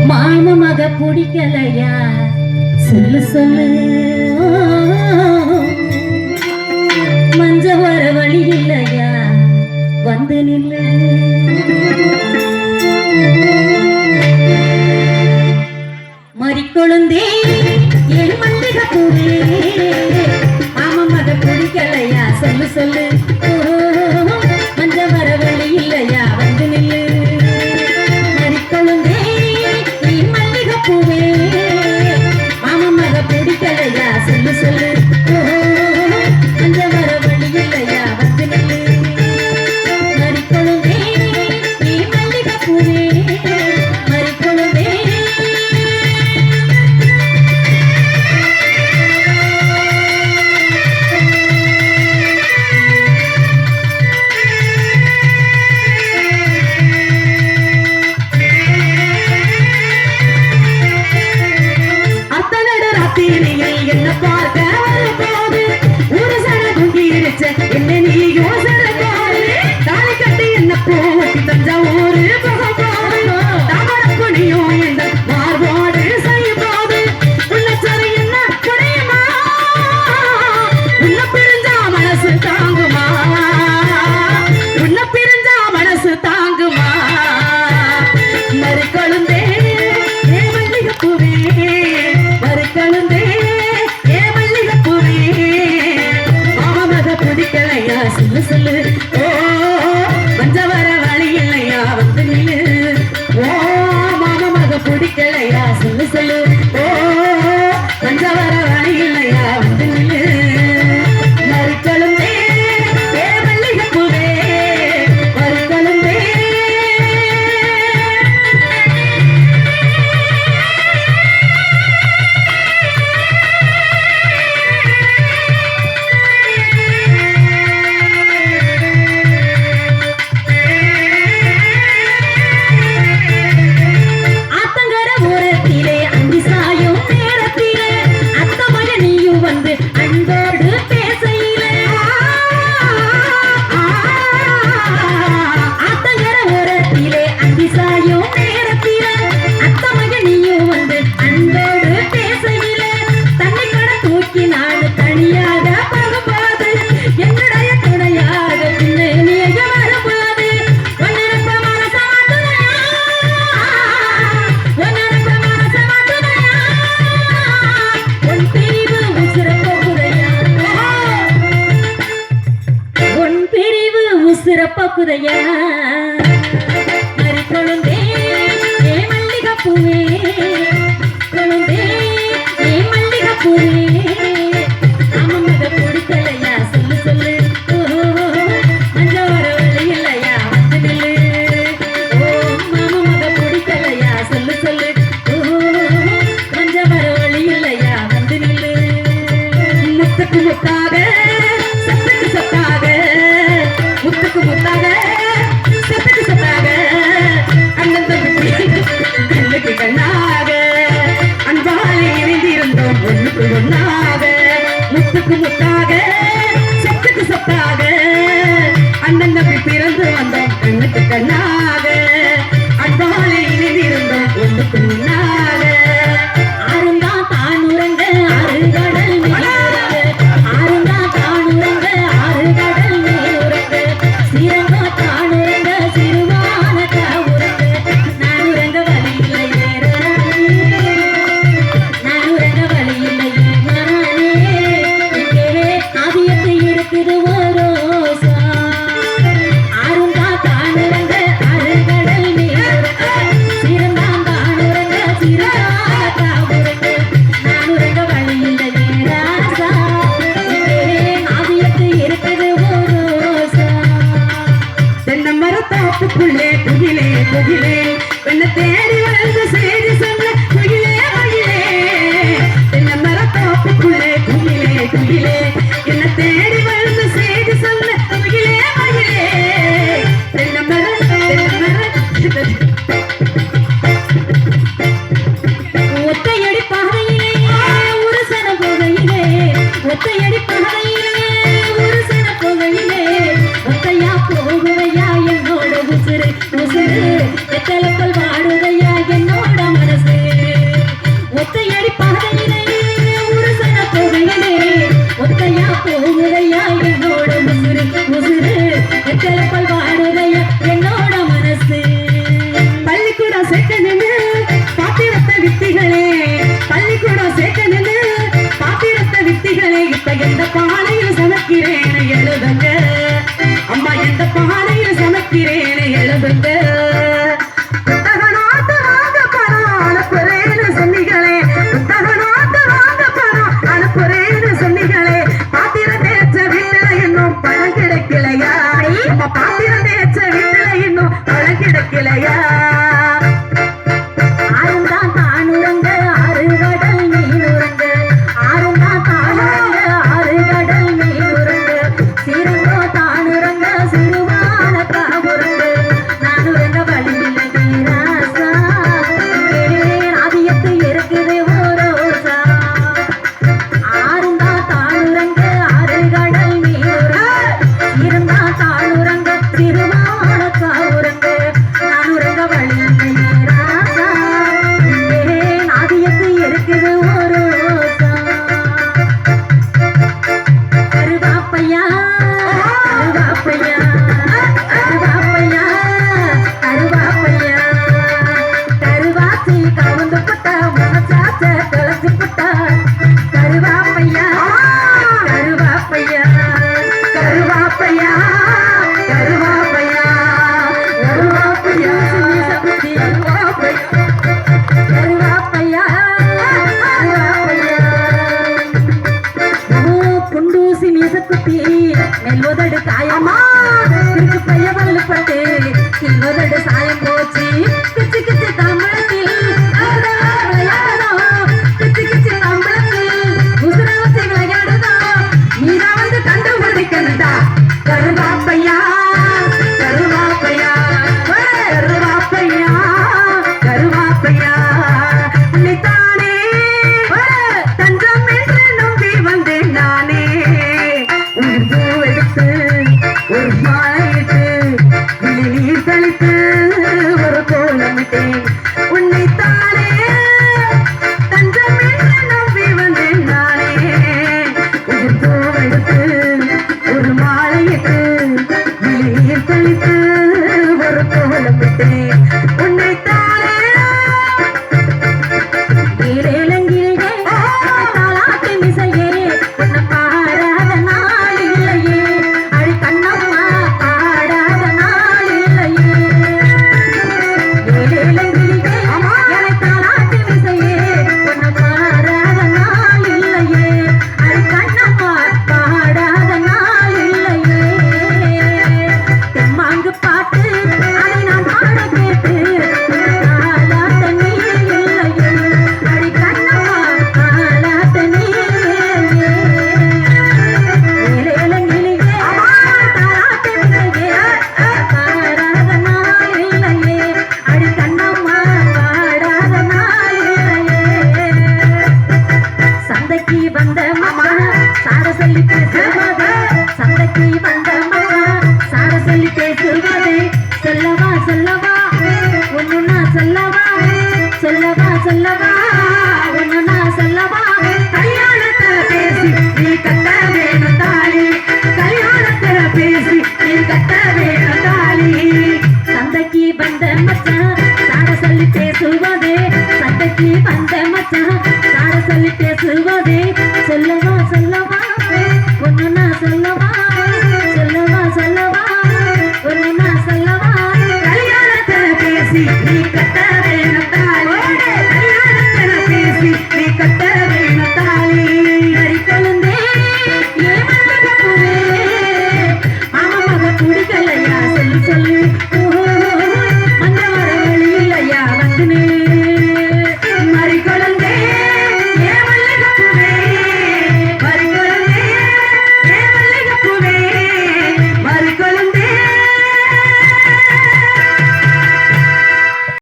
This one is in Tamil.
மாமமக பிடிக்கலையா சொல்லு சொல்லு மஞ்ச வர வழி இல்லையா வந்து நில்லு மறிக்கொழுந்தே என் மல்லிகை பூவே மாமமக பிடிக்கலையா சொல்லு சொல்லு மஞ்ச வர வழி இல்லையா வந்து நில்லு மறிக்கொழுந்தே என் மல்லிகை பூவே மாமமக பிடிக்கலையா சொல்லு சொல்லு மஞ்ச வர வழி இல்லையா வந்து நில்லு மறிக்கொழுந்தே என் மல்லிகை பூவே மறிக்கொழுந்தே என்ன பார்க்க வரும்போது ஒரு சனதும் கீரிச்ச என்ன நீ யோசனை போது தாலி கட்டி என்ன போட்டி தஞ்சாவூர் போகும்போது தாமரப்பணியும் என்ற மார்போடு செய்யும்போது உள்ளச்சரி என்ன குறையுமா உன்ன பிரிஞ்சா மனசு தாங்குமா உன்ன பிரிஞ்சா மனசு தாங்குமா மறுக்கொழுந்தே ஏ மல்லிகை பூவே மறுக்கொழுந்தே சொல்லு சொல்லு ஓ மஞ்ச வர வழி இல்லையா வந்து நில்லு ஓ மாமமக பிடிக்கலையா சொல்லு சொல்லு ஓ மஞ்ச வர வழி இல்லையா வந்து நில்லு மறுக்கொழுந்தே ஏ மல்லிகை பூவே மறுக்கொழுந்தே சிறப்பாக்குதையா மறிக்கொழுந்தே ஏ மல்லிகை பூவே கொழுந்தே ஏ மல்லிகை பூவே மாமமக பிடிக்கலையா சொல்லு சொல்லு மஞ்ச வர வழி இல்லையா வந்து நில்லு ஓ மாமமக பிடிக்கலையா சொல்லு சொல்லு மஞ்ச வர வழி இல்லையா வந்து நில்லு முத்துக்கு முத்தாக சத்துக்கு சத்தாக முத்துக்கு முத்தாக சத்துக்கு சத்தாக அண்ணன் தம்பி கண்ணுக்கு கண்ணாக அன்பாலே இணைந்திருந்தோம் ஒண்ணுக்கு ஒண்ணாக முத்துக்கு முத்தாக சத்துக்கு சத்தாக அண்ணன் தம்பி பிறந்து வந்தோம் கண்ணுக்கு கண்ணாக அன்பாலே இணைந்திருந்தோம் ஒண்ணுக்கு ஒண்ணாக ஆறுந்தா தானுரங்க ஆறு கடல் ஆறுந்தா தானுரங்க ஆறு கடல் சிறங்கா தானுரங்க சிறுவான காவுரங்க நானுரங்க வழி இல்லையே நானுரங்க வழி இல்லையே நானே இங்கே ஆதியத்தை இருக்குது ஓரோசா ஆறுந்தா தானுரங்க அருகடல் நீருரங்க சிறந்தா தானுரங்க சிறுவான காவுரங்க நானுரங்க வழி இல்லையே ராசா இங்கே ஆதியத்தை இருக்குது ஓரோசா தென்னை மரத்தாப்புக்குள்ளே குகிலே குகிலே பெண்ணை தேடி வளர்ந்து செய்தி சொன்ன குகிலே மகிழே தென்னை மரத்தாப்புக்குள்ளே குகிலே குகிலே என்னை தேடி வளர்ந்து செய்தி சொன்ன குகிலே மகிழே தென்னை மரம் ஒத்தையடி பாதையிலே ஒரு சன போகையிலே ஒத்தையடி பாதையிலே ஒரு சன போகையிலே ஒத்தையா போகுவையா என்னோட எத்தலப்பல் வாடுதையா என்னோட மனசு ஒத்தையடி பாதையிலே ஒரு சன போகையிலே ஒத்தையா போகுதையா என்னோட முசுறு முசுறு எத்தலப்பல் வாடுதையா என்னோட மனசு பள்ளிக்கூடம் சேர்க்கணுன்னு பாத்திரத்த வித்திகளே பள்ளிக்கூடம் சேர்க்கணுன்னு பாத்திரத்த வித்திகளே இப்ப எந்த பானையில் சமைக்கிறேன் எழுதுங்க அம்மா எந்த பானையில் சமைக்கிறேன் எழுதுங்க பாத்திரம் தேய்ச்ச வீட்டுல இன்னும் பழம் கிடைக்கலையா ஆறுந்தான் தானுறங்க ஆறு கடல் மீனுறங்க ஆறுந்தான் தானுறங்க ஆறு கடல் மீனுறங்க சிறங்கோ தானுறங்க சிறுவான காவுறங்க நானுறங்க வழியில வீராசா ஆதியத்து இருக்குது ஓரோசா ஆறுந்தான் தானுறங்க ஆறு கடல் மீனுறங்க சிறந்தா தானுறங்க சிறுவான காவுறங்க நானுறங்க வழியில ராசா ஆதியத்து இருக்குது ஓரோசா கருவாப்பையா கருவாப்பையா கருவாப்பையா கருவாப்பையா கருவாச்சி கவுந்து புட்டா மனசாச்ச தொலைச்சு புட்டா கருவாப்பையா கருவாப்பையா கருவாப்பையா கருவாப்பையா கருவாப்பையா சபுத்தி கருவாப்பையா கருவாப்பையா கருவாப்பையா குண்டூசி மீசக்குத்தி மெல்வதடு காயமா இருக்கு பைய வல்லுப்பட்டு கில்வதடு சாயம் போச்சு கிச்சு கிச்சு தமிழத்தில் விளையாடுதோம் கிச்சு கிச்சு தமிழத்தில் உசுர வச்சு விளையாடுதோம் நீதான் வந்து கண்டுபிடிக்கணுடா கருவாப்பையா கருவாப்பையா கருவாப்பையா கருவாப்பையா உன்னைத்தானே தஞ்சம் என்று நம்பி வந்தேன் நானே ஒரு பூ எடுத்து ஒரு மாலையிட்டு விழி நீர் கழித்து ஒரு கோலமிட்டேன் உன்னைத்தானே தஞ்சம் என்று நம்பி வந்தேன் நானே ஒரு பூ எடுத்து ஒரு மாலையிட்டு விழி நீர் கழித்து ஒரு கோலமிட்டேன் உன்னைத்தானே ஈரேலங்கிலே தாலாட்டு மிசையே உன்னை பாடாத நாள் இல்லையே அடி கண்ணம்மா பாடாத நாள் இல்லையே ஈரேலங்கிலே என்னை தாலாட்டு மிசையே உன்னை பாடாத நாள் இல்லையே அடி கண்ணம்மா பாடாத நாள் இல்லையே தெம்மாங்கு பாட்டு அதை நான் பாட கேட்டு தாலாட்ட நீ இல்லையே அடி கண்ணம்மா தாலாட்ட நீ ஏலேலங்கிலே தாலாட்டு மிசையே பாடாத நாள் இல்லையே அடி கண்ணம்மா பாடாத நாள் இல்லையே சந்தைக்கு வந்த மச்சான் சாட சொல்லி பேசுவதே சந்தைக்கு வந்த மச்சான் சாட சொல்லி பேசுவதே சொல்லவா சொல்லவா ஒன்னு நான் சொல்லவா சொல்லவா சொல்லவா ஒன்னு நான் சொல்லவா கல்யாணத்தை பேசி நீ கட்ட வேணும் தாலி கல்யாணத்தை பேசி நீ கட்ட வேணும் தாலி சந்தைக்கு வந்த மச்சான் சாட சொல்லி பேசுவதே சந்தைக்கு வந்த மச்சான் சாட சொல்லி பேசுவதே சொல்லவா